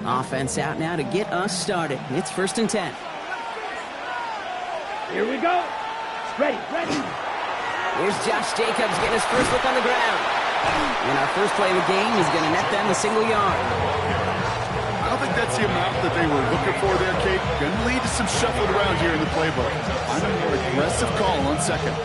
Offense out now to get us started. It's 1st and 10. Here we go. Ready. Here's Josh Jacobs getting his first look on the ground. And our first play of the game is going to net them a single yard. I don't think that's the amount that they were looking for there, Kate. Going to lead to some shuffling around here in the playbook. I'm a more aggressive call on 2nd.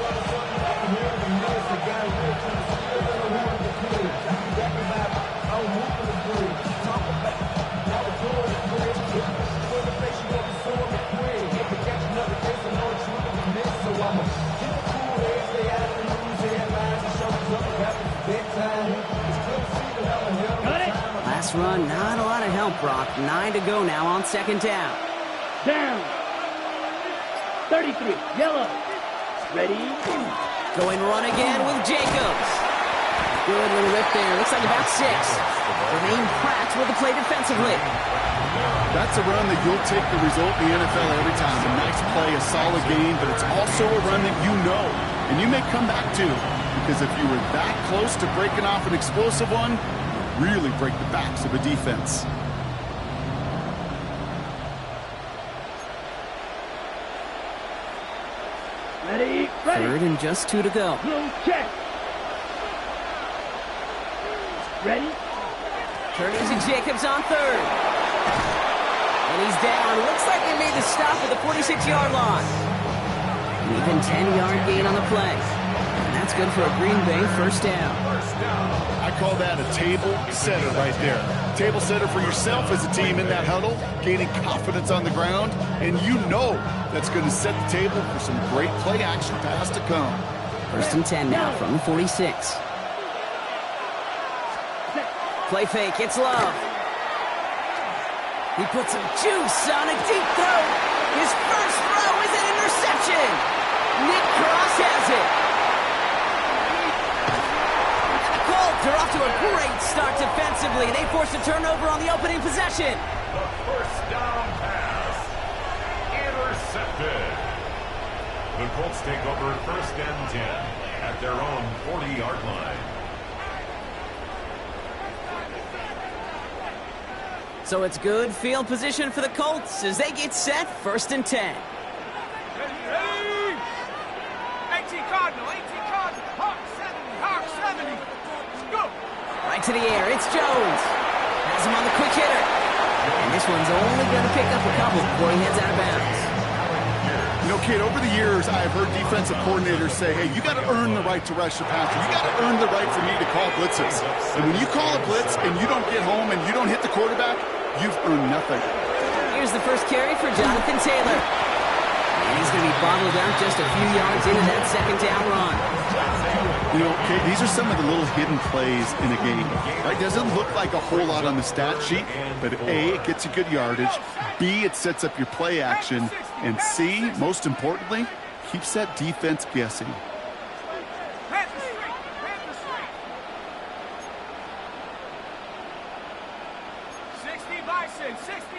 Last run, not a lot of help, Brock. 9 to go now on 2nd down. Down. 33. Yellow. Ready. Going run again with Jacobs. Good little rip there. Looks like about 6. Remain Pratt with the play defensively. That's a run that you'll take the result in the NFL every time. A nice play, a solid game, but it's also a run that you know, and you may come back to, because if you were that close to breaking off an explosive one, you really break the backs of a defense. Ready. 3rd and just 2 to go. Blue check. Ready. Turning to Jacobs on 3rd. And he's down. Looks like they made the stop at the 46-yard line. An even 10-yard gain on the play. And that's good for a Green Bay 1st down. I call that a table setter right there. Table setter for yourself as a team in that huddle, gaining confidence on the ground, and you know that's going to set the table for some great play action pass to come. 1st and 10 now from the 46. Play fake, it's Love. He puts some juice on a deep throw. His first throw is an interception. Nick Cross has it. And the Colts are off to a great start defensively. They force a turnover on the opening possession. The 1st down pass. Intercepted. The Colts take over 1st and 10 at their own 40-yard line. So it's good field position for the Colts as they get set 1st and 10. Ready. 18 Cardinal, Hawk 70. Let's go. Right to the air, it's Jones. Has him on the quick hitter. And this one's only going to pick up a couple before he heads out of bounds. You know, kid, over the years, I've heard defensive coordinators say, hey, you got to earn the right to rush the passer. You got to earn the right for me to call blitzes. And when you call a blitz and you don't get home and you don't hit the quarterback, you've earned nothing. Here's the first carry for Jonathan Taylor. And he's going to be bottled out just a few yards into that 2nd down run. You know, Kate, these are some of the little hidden plays in a game. Right? Doesn't look like a whole lot on the stat sheet, but A, it gets you good yardage. B, it sets up your play action. And C, most importantly, keeps that defense guessing.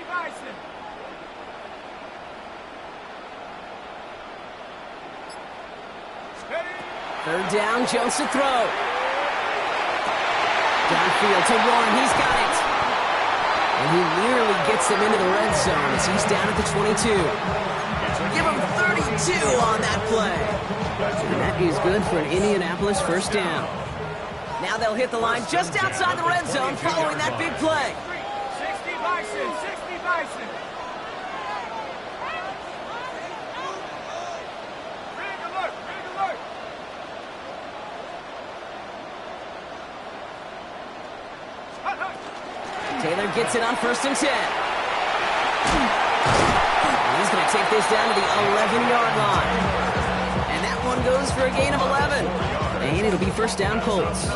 Bison. 3rd down, Jones to throw. Downfield to Warren, he's got it. And he nearly gets them into the red zone as he's down at the 22. Give him 32 on that play. And that is good for an Indianapolis 1st down. Now they'll hit the line just outside the red zone following that big play. 60 Bison. Rig alert. Taylor gets it on 1st and 10. He's going to take this down to the 11-yard line. And that one goes for a gain of 11. And it'll be 1st down Colts.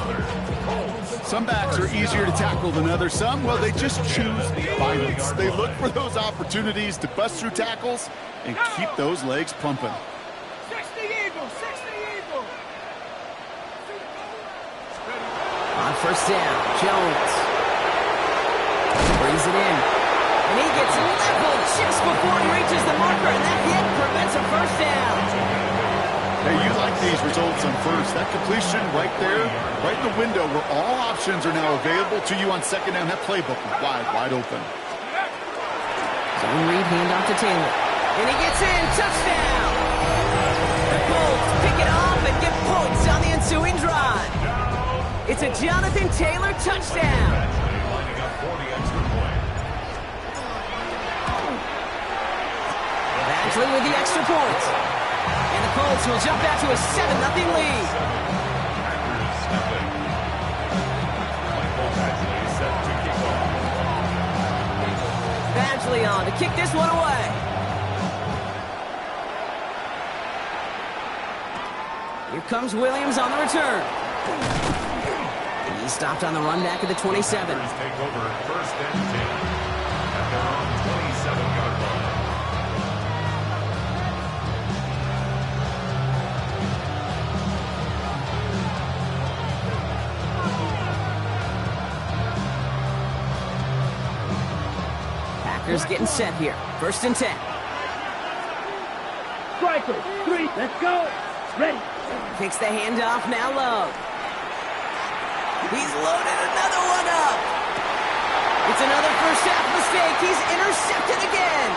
Some backs are easier to tackle than others. Some, well, they just choose violence. They look for those opportunities to bust through tackles and keep those legs pumping. 60 Eagle. On 1st down, Jones brings it in. And he gets leveled just before he reaches the marker, and that hit prevents a 1st down. Hey, you like these results on 1st. That completion right there, right in the window where all options are now available to you on 2nd down. That playbook is wide open. Zone read, handoff to Taylor. And he gets in, touchdown! The Colts pick it off and get points on the ensuing drive. It's a Jonathan Taylor touchdown. Lining up for the extra point. Badgley with the extra point. And the Colts will jump out to a 7-0 lead. Packers snapping. Michael Badgley set to kick off. Badgley on to kick this one away. Here comes Williams on the return. He's stopped on the run back at the 27. Packers take over first and 10 at their own 27-yard line. Packers getting set here. First and 10. Striker, 3, let's go. Ready. Takes the handoff, now Love. He's loaded another one up. It's another first half mistake. He's intercepted again.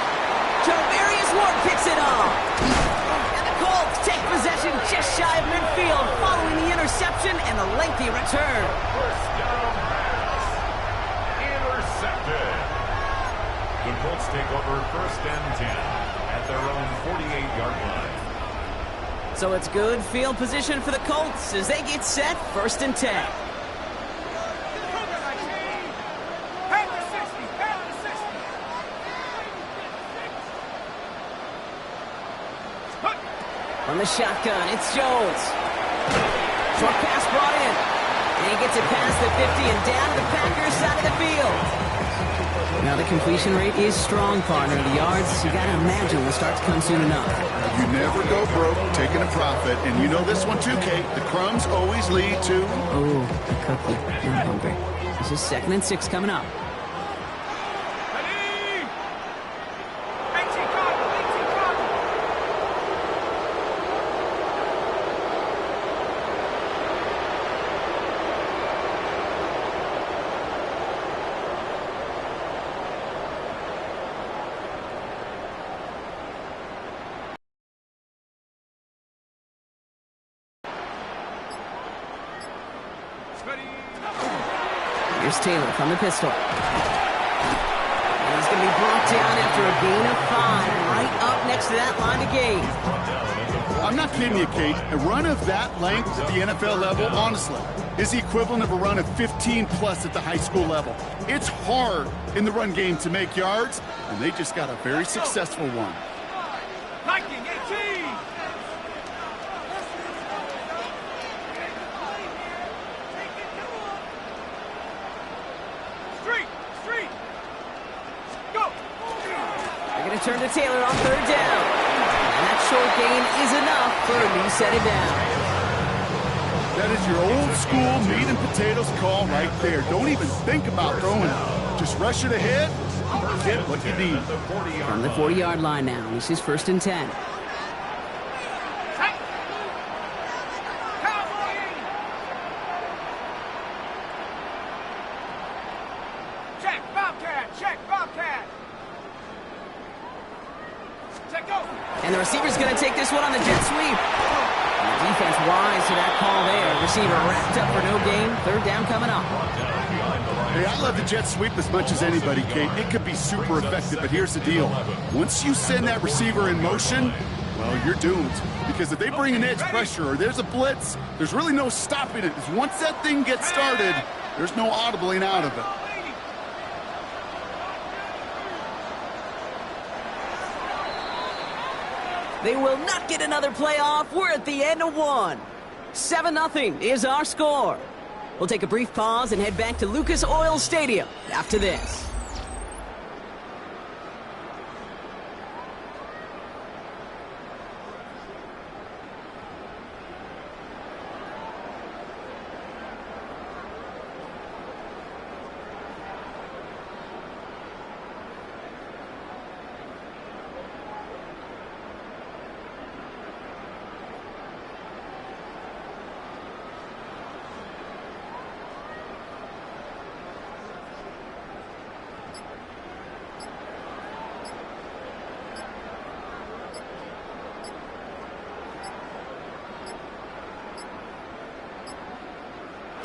Javarius Ward picks it off. And the Colts take possession just shy of midfield following the interception and the lengthy return. First down pass. Intercepted. The Colts take over first and 10 at their own 48-yard line. So it's good field position for the Colts as they get set first and 10. Head to 60, head to 60. From the shotgun, it's Jones. Short pass brought in. And he gets it past the 50 and down to the Packers side of the field. Now the completion rate is strong, partner. The yards, you gotta imagine, will start to come soon enough. You never go broke taking a profit, and you know this one too, Kate. The crumbs always lead to... Oh, a cookie. I'm hungry. This is 2nd and 6 coming up. Ready! 18 Cardinal, 18 Cardinal. Here's Taylor from the pistol. And he's going to be brought down after a gain of 5, right up next to that line to gain. I'm not kidding you, Kate. A run of that length at the NFL level, honestly, is the equivalent of a run of 15-plus at the high school level. It's hard in the run game to make yards, and they just got a very successful one. Viking, 18. Street. Go. They're going to turn to Taylor on 3rd down. And that short gain is enough for a new set it down. That is your old school meat and potatoes call right there. Don't even think about throwing it. Just rush it ahead and get what you need. From the 40-yard line now, this is 1st and 10. Check, Bobcat. Check, go. And the receiver's going to take this one on the jet sweep. And the defense wise to that call there. Receiver wrapped up for no gain. 3rd down coming up. Hey, I love the jet sweep as much as anybody, Kate. It could be super effective, but here's the deal. Once you send that receiver in motion, well, you're doomed. Because if they bring an edge pressure or there's a blitz, there's really no stopping it. Because once that thing gets started, there's no audibling out of it. They will not get another playoff. We're at the end of one. 7-0 is our score. We'll take a brief pause and head back to Lucas Oil Stadium after this.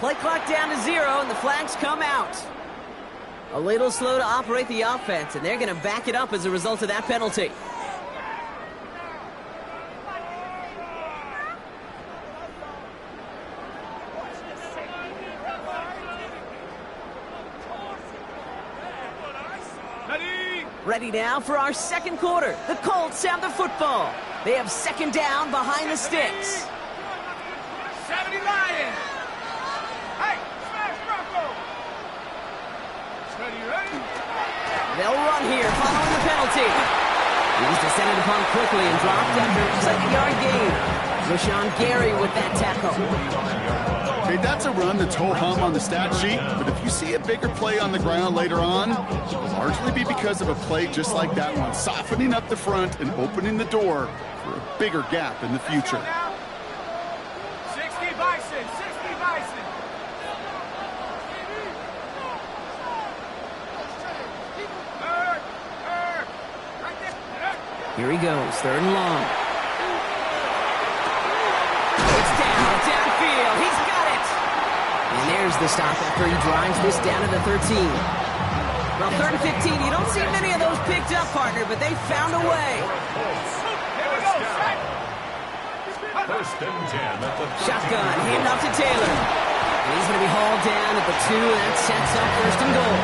Play clock down to 0, and the flags come out. A little slow to operate the offense, and they're going to back it up as a result of that penalty. Ready now for our second quarter. The Colts have the football. They have second down behind the sticks. 70 Lions. Hey, smash Bronco. Ready? They'll run here following the penalty. He's descended upon quickly and dropped after a 7-yard gain. Rashawn Gary with that tackle. Okay, that's a run that's ho-hum on the stat sheet, but if you see a bigger play on the ground later on, it'll largely be because of a play just like that one, softening up the front and opening the door for a bigger gap in the future. 60 Bison, 60 Bison. Right there. Here he goes, third and long. It's downfield. He's got it. And there's the stop after he drives this down to the 13. Well, 3rd and 15, you don't see many of those picked up, partner, but they found a way. Here we go, set. First and 10 at the 13. Shotgun, hand off to Taylor. And he's going to be hauled down at the 2, and that sets up 1st and goal.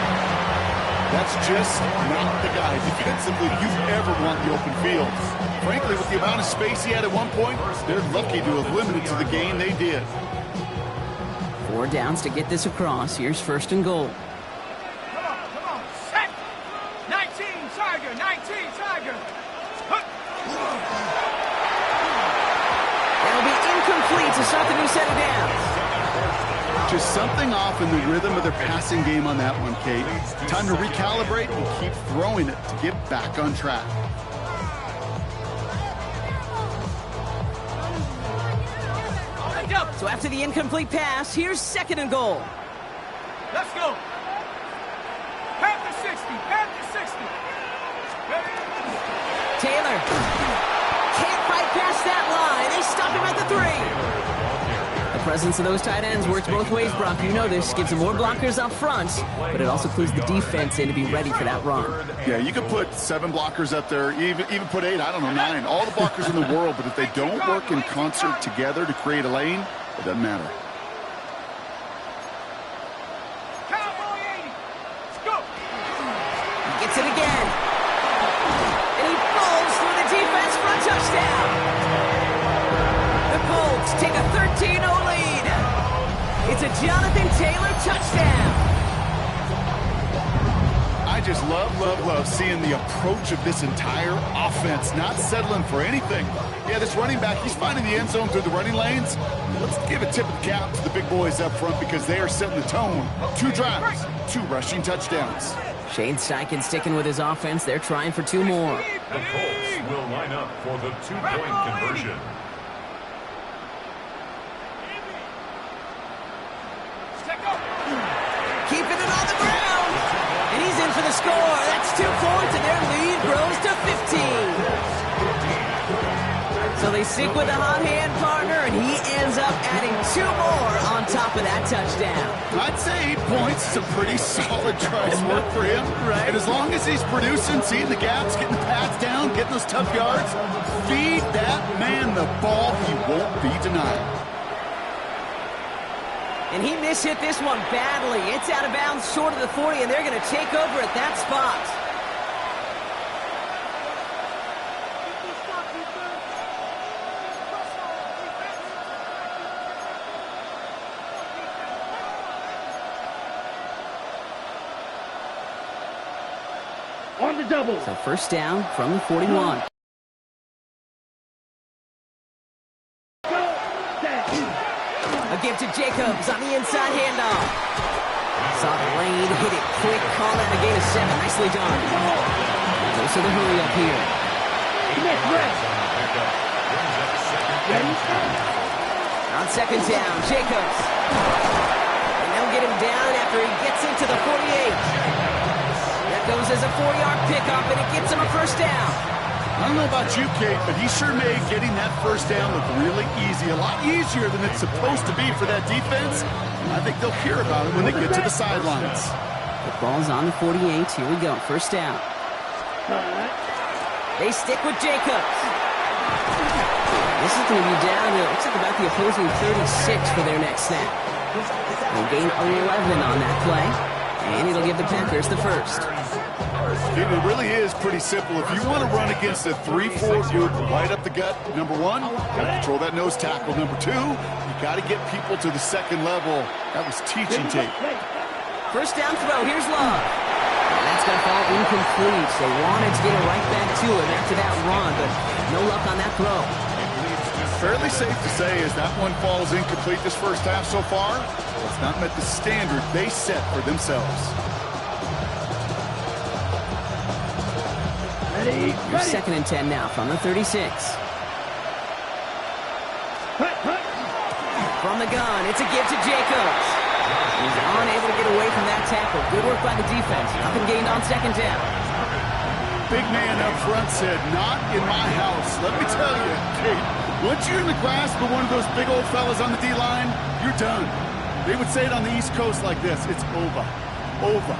That's just not the guy defensively you ever want in the open field. Frankly, with the amount of space he had at one point, they're lucky to have limited to the gain they did. 4 downs to get this across. Here's 1st and goal. Come on, set. 19 Tiger, 19 Tiger. That'll be incomplete to start the new set of downs. Just something off in the rhythm of their passing game on that one, Kate. Time to recalibrate and keep throwing it to get back on track. So after the incomplete pass, here's 2nd and goal. Let's go. Panther 60, Panther 60. Taylor can't fight past that line. They stop him at the 3. The presence of those tight ends works both ways, Brock. You know this. Gives them more blockers up front, but it also clues the defense in to be ready for that run. Yeah, you could put 7 blockers up there, even put 8, I don't know, 9. All the blockers in the world, but if they don't work in concert together to create a lane, it doesn't matter. Cowboy 80. Let's go. He gets it again. And he falls through the defense for a touchdown. The Colts take a 13-0 lead. It's a Jonathan Taylor touchdown. I just love seeing the approach of this entire offense, not settling for anything. Yeah, this running back, he's finding the end zone through the running lanes. Let's give a tip of the cap to the big boys up front because they are setting the tone. 2 drives, 2 rushing touchdowns. Shane Steichen sticking with his offense. They're trying for 2 more. The Colts will line up for the 2-point conversion. Keeping it on the ground. And he's in for the score. That's 2 points, and their lead grows to 15. So they stick with the hot hand partner, and he ends up adding 2 more on top of that touchdown. I'd say 8 points is a pretty solid try's work for him. Right. And as long as he's producing, seeing the gaps, getting the pads down, getting those tough yards, feed that man the ball. He won't be denied. And he mishit this one badly. It's out of bounds short of the 40, and they're going to take over at that spot. On the double. So 1st down from the 41. A give to Jacobs on the inside handoff. Saw the lane, hit it quick, call that a gain of 7. Nicely done. Goes to the hurry up here. On 2nd down, Jacobs. And they'll get him down after he gets into the 48. That goes as a 4-yard pickup, and it gets him a 1st down. I don't know about you, Kate, but he sure made getting that first down look really easy. A lot easier than it's supposed to be for that defense. I think they'll hear about it when they get to the sidelines. The ball's on the 48. Here we go. First down. They stick with Jacobs. This is going to be down to, looks like about the opposing 36 for their next snap. They'll gain 11 on that play, and it'll give the Packers the first. It really is pretty simple. If you want to run against a 3-4 group right up the gut, number one, got to control that nose tackle. Number two, you got to get people to the second level. That was teaching tape. First down throw. Here's Love. And that's going to fall incomplete. They wanted to get it right back to him after that run, but no luck on that throw. Fairly safe to say as that one falls incomplete this first half so far, it's not met the standard they set for themselves. Your second and 10 now from the 36. From the gun, it's a give to Jacobs. He's unable to get away from that tackle. Good work by the defense. Nothing gained on second down. Big man up front said, not in my house. Let me tell you, Kate, once you're in the grasp of one of those big old fellas on the D-line, you're done. They would say it on the East Coast like this, it's over. Over.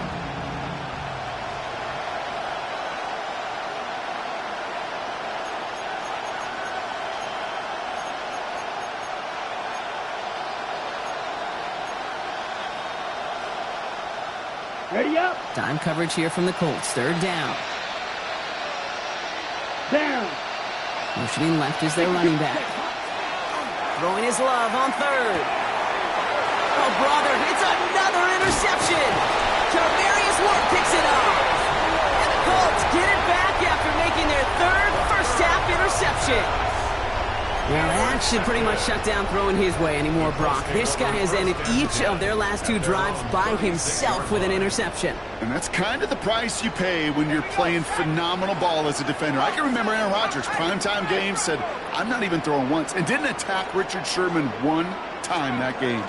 Ready up. Time coverage here from the Colts. Third down. Down. Motioning left is their running back. Throwing his Love on third. Oh, brother, it's another interception. Charvarius Ward picks it up. And the Colts get it back after making their third first-half interception. Well, that should pretty much shut down throwing his way anymore, Brock. This guy has ended each of their last two drives by himself with an interception. And that's kind of the price you pay when you're playing phenomenal ball as a defender. I can remember Aaron Rodgers, primetime game, said, I'm not even throwing once, and didn't attack Richard Sherman one time that game.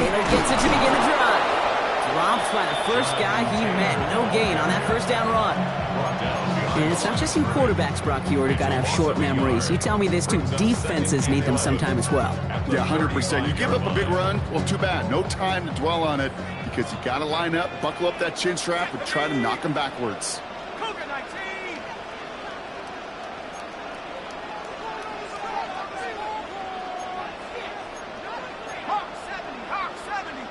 Taylor gets it to begin the drive. Dropped by the first guy he met. No gain on that first down run. And it's not just you quarterbacks, Brock, you got to have short memories. You tell me this too. Defenses need them sometime as well. Yeah, 100%. You give up a big run, well, too bad. No time to dwell on it because you got to line up, buckle up that chin strap, and try to knock them backwards. Cougar 19. Hawk 70. Hawk 70.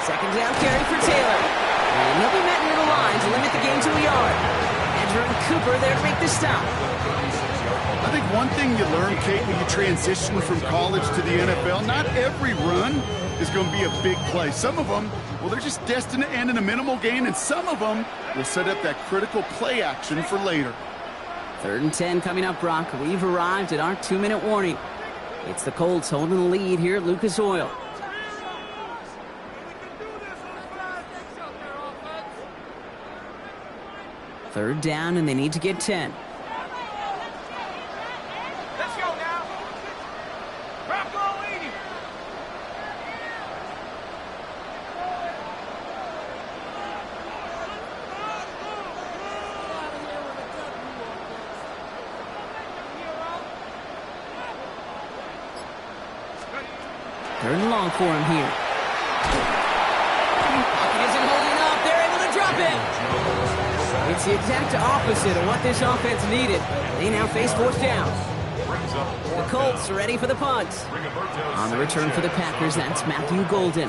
Second down carry for Taylor. And he'll be met near the line to limit the game to a yard. Andrew and Cooper there to make the stop. I think one thing you learn, Kate, when you transition from college to the NFL, not every run is going to be a big play. Some of them, well, they're just destined to end in a minimal gain, and some of them will set up that critical play action for later. Third and 10 coming up, Brock. We've arrived at our 2-minute warning. It's the Colts holding the lead here at Lucas Oil. Third down, and they need to get 10. Let's go now. Bronco leading. Third and long for him here. He isn't holding up. They're able to drop it. It's the exact opposite of what this offense needed. They now face fourth down. The Colts are ready for the punt. On the return for the Packers, that's Matthew Golden.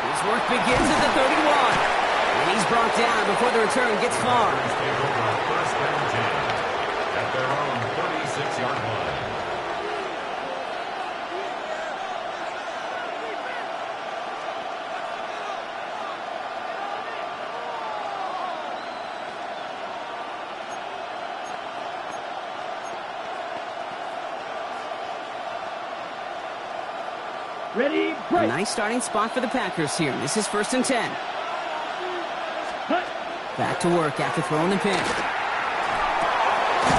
His work begins at the 31. And he's brought down before the return gets far. First down 10 at their own 36-yard line. Ready, break. Nice starting spot for the Packers here. This is first and 10. Back to work after throwing the pin.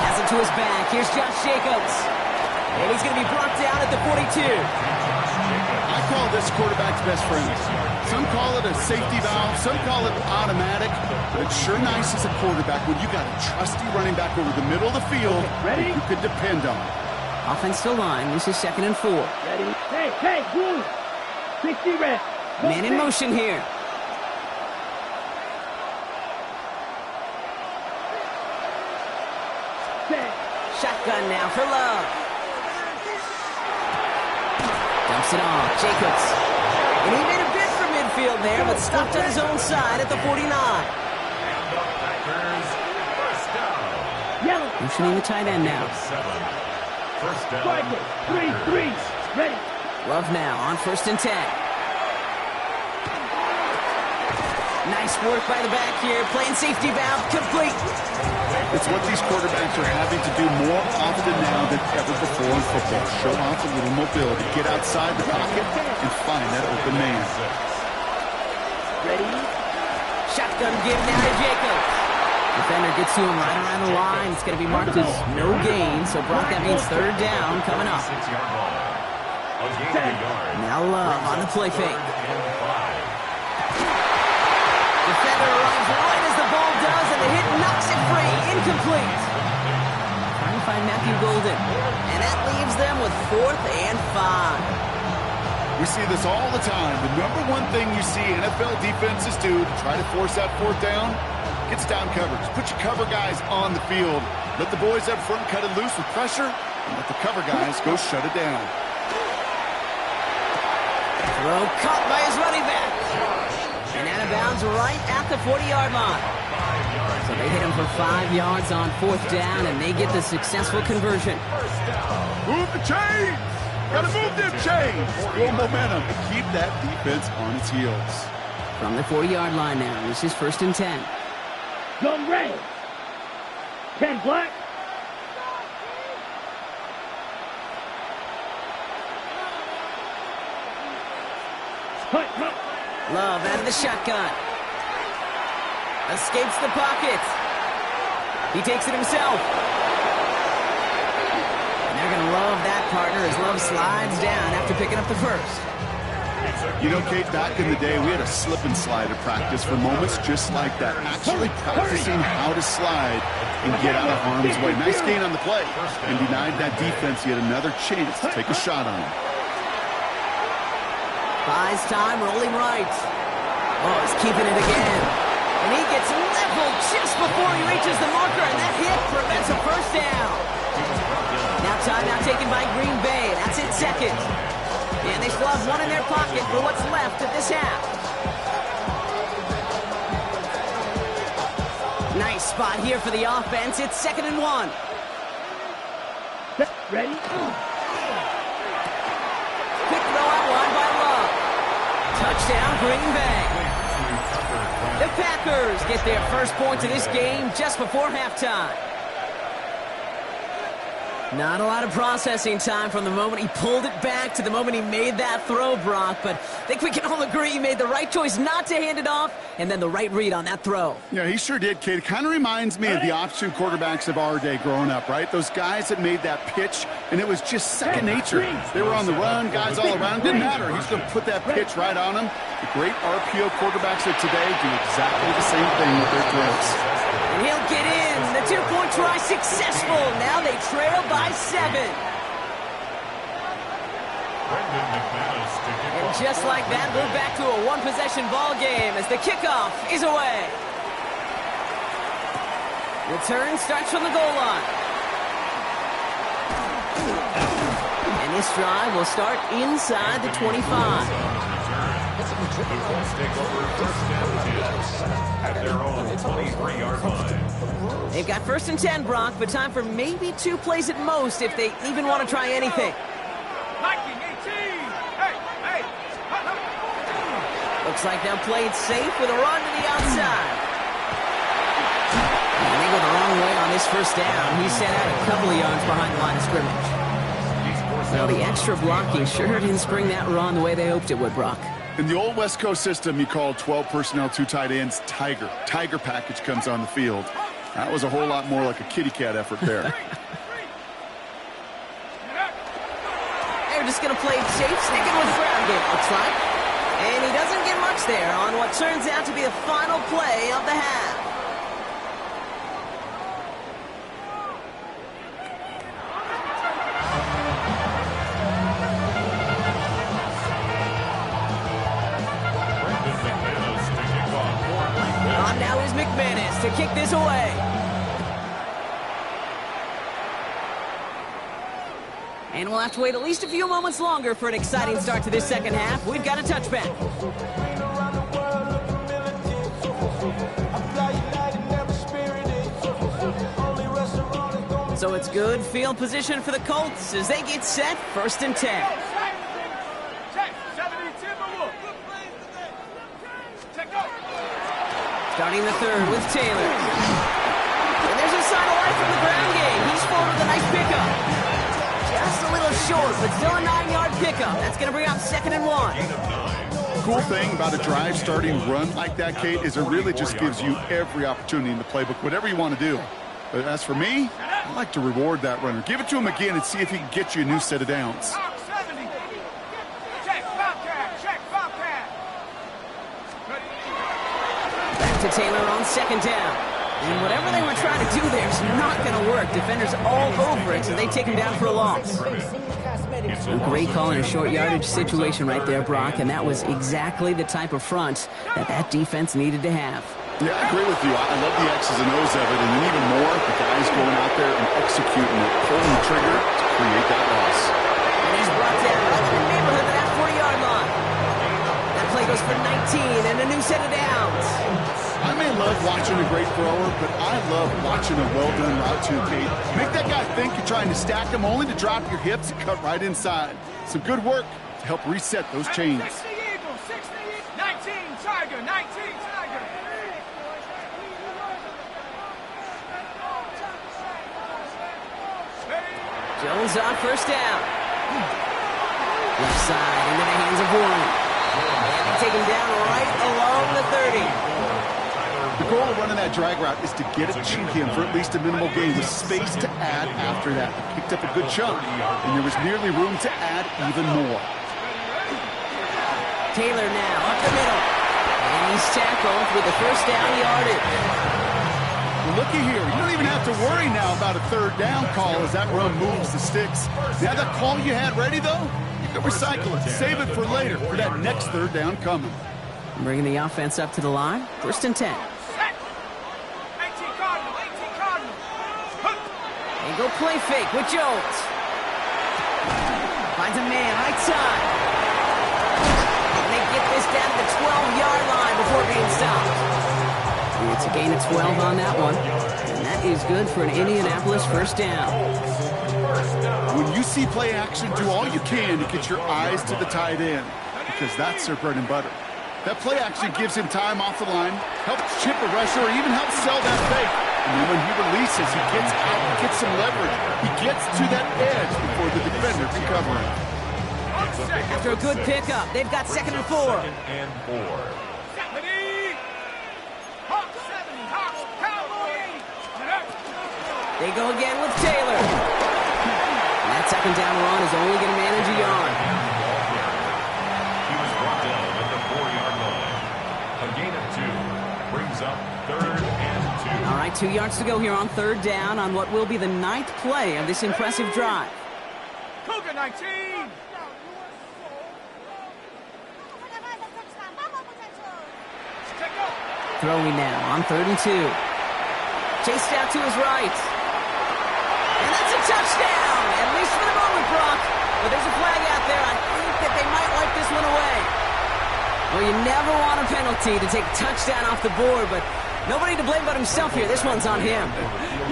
Has it to his back. Here's Josh Jacobs. And he's going to be brought down at the 42. I call this quarterback's best friend. Some call it a safety valve, some call it automatic, but it's sure nice as a quarterback when you got a trusty running back over the middle of the field that you could depend on. Offensive line, this is 2nd and 4. Ready? Hey, move. 60 reps. Man in motion here. Shotgun now for Love. Dumps it off. Jacobs. And he made a bid for midfield there, but stopped on his own side at the 49. Motioning the tight end now. First down. Strike it. 3-3. Ready. Love now on 1st and 10. Nice work by the back here. Playing safety valve complete. It's what these quarterbacks are having to do more often now than ever before in football. Show off a little mobility. Get outside the pocket and find that open man. Ready. Shotgun give now to Jacobs. Defender gets to him right around the line. It's going to be marked as no gain. So Brock, that means 3rd down coming up. Now Love on the play fake. Defender arrives right as the ball does, and the hit knocks it free. Incomplete. Trying to find Matthew Golden. And that leaves them with 4th and 5. We see this all the time. The number one thing you see NFL defenses do to try to force that 4th down, gets down coverage. Put your cover guys on the field. Let the boys up front cut it loose with pressure, and let the cover guys go shut it down. Throw caught by his running back. And out of bounds right at the 40-yard line. So they hit him for 5 yards on 4th down, and they get the successful conversion. Move the chains! Gotta move them chains! Build momentum to keep that defense on its heels. From the 40-yard line now, this is 1st and 10. Gun red. 10 black. Hunt. Love out of the shotgun. Escapes the pocket. He takes it himself. And they're going to love that partner as Love slides down after picking up the first. You know, Kate, back in the day, we had a slip and slide at practice for moments just like that. Actually practicing how to slide and get out of harm's way. Nice gain on the play. And denied that defense yet another chance to take a shot on him. Buys time, rolling right. Oh, he's keeping it again. And he gets leveled just before he reaches the marker, and that hit prevents a first down. Now timeout taken by Green Bay. That's it, 2nd. And they still have 1 in their pocket for what's left of this half. Nice spot here for the offense. It's 2nd and 1. Ready. Quick throw out wide by Love. Touchdown, Green Bay. The Packers get their first points of this game just before halftime. Not a lot of processing time from the moment he pulled it back to the moment he made that throw, Brock. But I think we can all agree he made the right choice not to hand it off, and then the right read on that throw. Yeah, he sure did, Kate. It kind of reminds me of the option quarterbacks of our day growing up, right? Those guys that made that pitch, and it was just second nature. They were on the run, guys all around. Didn't matter. He's going to put that pitch right on them. The great RPO quarterbacks of today do exactly the same thing with their throws. And he'll get in. The 2-point try successful. Now they trail by 7. And just like that, we're back to a 1-possession ball game as the kickoff is away. Return starts from the goal line. And this drive will start inside the 25. The Colts take over 1st and 10 at their own 23-yard line. They've got 1st and 10, Brock, but time for maybe 2 plays at most if they even want to try anything. 19, 18. Hey. Looks like they'll play it safe with a run to the outside. And they go the wrong way on this 1st down. He's sent out a couple of yards behind the line of scrimmage. Well, the extra blocking sure didn't spring that run the way they hoped it would, Brock. In the old West Coast system, you called 12 personnel, 2 tight ends, Tiger. Tiger package comes on the field. That was a whole lot more like a kitty cat effort there. they're just going to play it safe, sticking with ground game, looks like. And he doesn't get much there on what turns out to be the final play of the half. On now is McManus to kick this away. And we'll have to wait at least a few moments longer for an exciting start to this second half. We've got a touchback. So it's good field position for the Colts as they get set, 1st and 10. Starting the third with Taylor. And there's a sign of life from the ground game. He's forward with a nice pickup. Just a little short, but still a 9-yard pickup. That's going to bring up 2nd and 1. Cool thing about a drive starting run like that, Kate, is it really just gives you every opportunity in the playbook, whatever you want to do. But as for me, I like to reward that runner. Give it to him again and see if he can get you a new set of downs. Back to Taylor on 2nd down. And whatever they were trying to do there is not going to work. Defenders all over it, so they take him down for a loss. A great call in a short yardage situation right there, Brock, and that was exactly the type of front that defense needed to have. Yeah, I agree with you. I love the X's and O's of it, and then even more, the guys going out there and executing it, pulling the trigger to create that loss. And he's brought down right in the neighborhood of that 40-yard line. That play goes for 19 and a new set of downs. I may love watching a great thrower, but I love watching a well-done route too, Kate. Make that guy think you're trying to stack him, only to drop your hips and cut right inside. Some good work to help reset those chains. 60 Eagle, 60, 19 Tiger, 19 Tiger. Jones on 1st down. Left side into the hands of Warren. And they take him down right along the 30. The goal of running that drag route is to get it to him for at least a minimal gain with space to add after that. They picked up a good chunk, and there was nearly room to add even more. Taylor now up the middle. And he's tackled with the 1st down yardage. Well, looky here. You don't even have to worry now about a 3rd down call as that run moves the sticks. Now that call you had ready, though, you can recycle it. Save it for later for that next 3rd down coming. Bringing the offense up to the line. 1st and 10. And go play fake with Jones. Finds a man right side. And they get this down to the 12-yard line before being stopped. It's a gain of 12 on that one. And that is good for an Indianapolis 1st down. When you see play action, do all you can to get your eyes to the tight end, because that's their bread and butter. That play action gives him time off the line, helps chip a rusher, or even helps sell that fake. And then when he releases, he gets out and gets some leverage. He gets to that edge before the defender can cover him. After a good pickup, they've got 2nd and 4. 2nd and 4. They go again with Taylor. And that 2nd down run is only going to manage a yard. He was brought down at the 4-yard line. A gain of 2 brings up 3rd and 2. All right, 2 yards to go here on 3rd down on what will be the 9th play of this impressive drive. Cougar 19. Throwing now on 3rd and 2. Chased out to his right. And that's a touchdown, at least for the moment, Brock. But there's a flag out there. I think that they might wipe this one away. Well, you never want a penalty to take a touchdown off the board, but nobody to blame but himself here. This one's on him.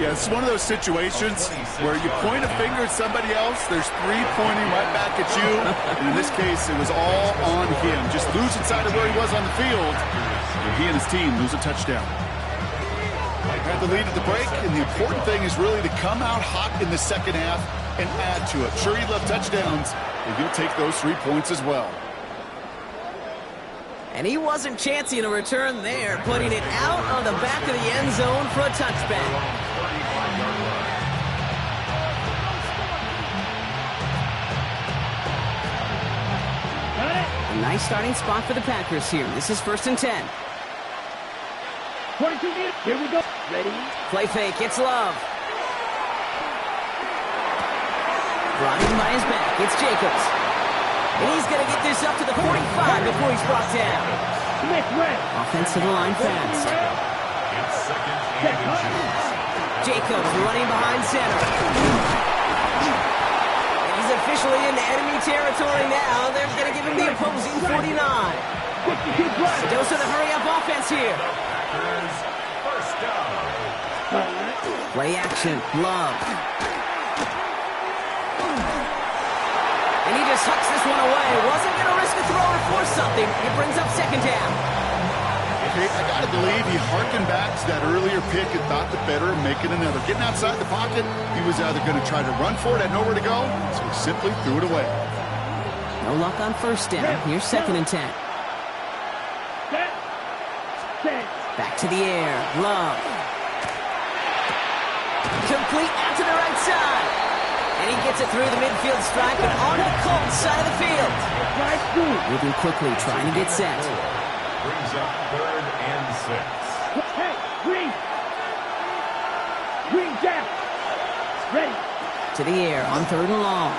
Yeah, it's one of those situations where you point a finger at somebody else, there's 3 pointing right back at you, and in this case, it was all on him. Just losing sight of where he was on the field, and he and his team lose a touchdown. Had the lead at the break, and the important thing is really to come out hot in the second half and add to it. Sure, you love touchdowns, but you'll take those 3 points as well. And he wasn't chancing a return there, putting it out on the back of the end zone for a touchback. Nice starting spot for the Packers here. This is 1st and 10. 22 meters. Here we go. Ready? Play fake. It's Love. Brought in by his back. It's Jacobs. And he's going to get this up to the 45 before he's brought down. Smith, red. Offense to the line fast. It's 2nd and inches. Jacobs running behind center. And he's officially into enemy territory now. They're going to give him the opposing 49. 52 plus. Dose of the hurry-up offense here. Packers, 1st down. Play action. Love. And he just hucks this one away. Wasn't going to risk a throw or force something. It brings up 2nd down. Okay, I got to believe he harkened back to that earlier pick and thought the better of making another. Getting outside the pocket, he was either going to try to run for it, had nowhere to go, so he simply threw it away. No luck on 1st down. Here's 2nd and 10. Back to the air. Love. Complete out to the right side. And he gets it through the midfield stripe and onto the Colts side of the field. Moving quickly, trying to get set. Brings up 3rd and 6. Hey, green. Green Jack. Ready. To the air on 3rd and long.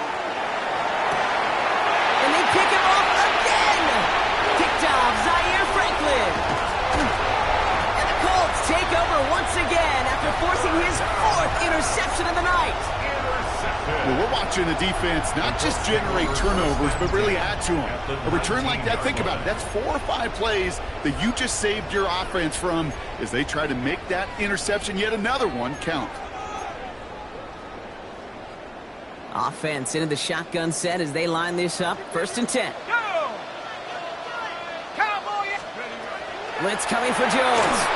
And they pick him off again. Picked off Zaire Franklin. And the Colts take over once again after forcing his 4th interception of the night. Well, we're watching the defense not just generate turnovers, but really add to them. A return like that, think about it. That's 4 or 5 plays that you just saved your offense from as they try to make that interception, yet another one, count. Offense into the shotgun set as they line this up. 1st and 10. Go! Cowboy! Blitz coming for Jones.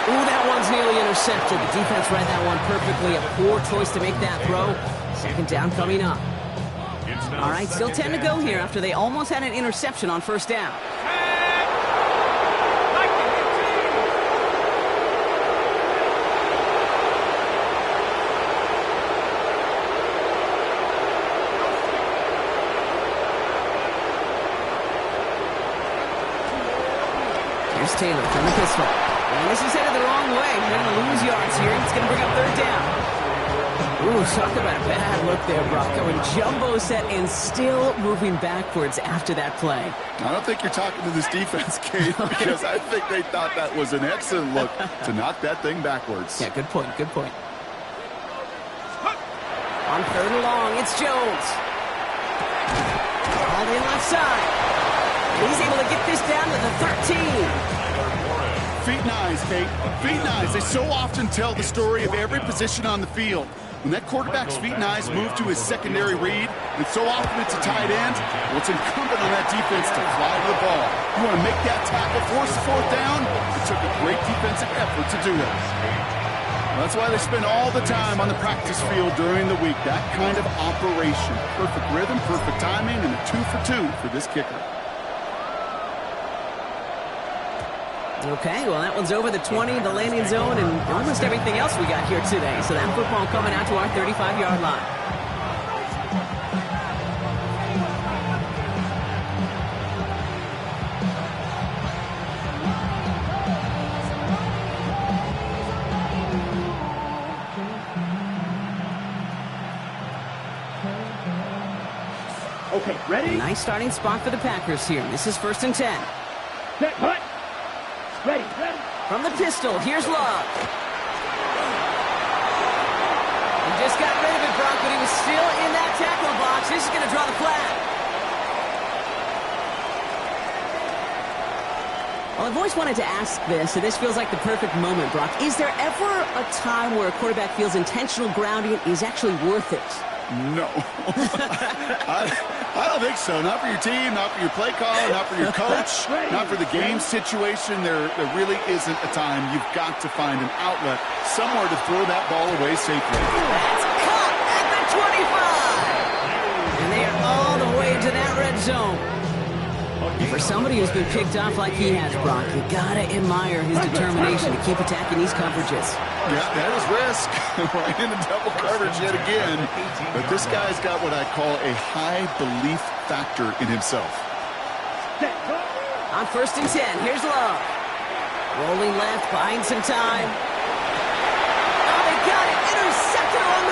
Ooh, that one's nearly intercepted. The defense read that one perfectly. A poor choice to make that throw. 2nd down coming up. All right, still 10 to go here after they almost had an interception on 1st down. Here's Taylor from the pistol. And this is headed the wrong way. They're going to lose yards here. It's going to bring up 3rd down. Ooh, talk about a bad look there, Brock. Going jumbo set and still moving backwards after that play. I don't think you're talking to this defense, Kate, because I think they thought that was an excellent look to knock that thing backwards. Yeah, good point, good point. On 3rd and long, it's Jones. All in left side. And he's able to get this down to the 13. Feet and eyes, Kate. Feet and eyes. They so often tell the story of every position on the field. When that quarterback's feet and eyes move to his secondary read, and so often it's a tight end, well, it's incumbent on that defense to fly to the ball. You want to make that tackle, force the 4th down? It took a great defensive effort to do that. Well, that's why they spend all the time on the practice field during the week. That kind of operation. Perfect rhythm, perfect timing, and a 2 for 2 for this kicker. Okay, well, that one's over the 20, the landing zone, and almost everything else we got here today. So that football coming out to our 35-yard line. Okay, ready? Nice starting spot for the Packers here. This is 1st and 10. Set, hut. Ready, ready. From the pistol, here's Love. He just got rid of it, Brock, but he was still in that tackle box. This is going to draw the flag. Well, I've always wanted to ask this, and this feels like the perfect moment, Brock. Is there ever a time where a quarterback feels intentional grounding is actually worth it? No. I don't think so. Not for your team, not for your play caller, not for your coach, not for the game situation. There really isn't a time. You've got to find an outlet, somewhere to throw that ball away safely. That's caught at the 25. And they are all the way to that red zone. And for somebody who's been picked off like he has, Brock, you got to admire his determination to keep attacking these coverages. Yeah, that is risk. Right into double coverage yet again. But this guy's got what I call a high belief factor in himself. Set, go. On 1st and 10, here's Love. Rolling left, buying some time. Oh, they got it. Intercepted on the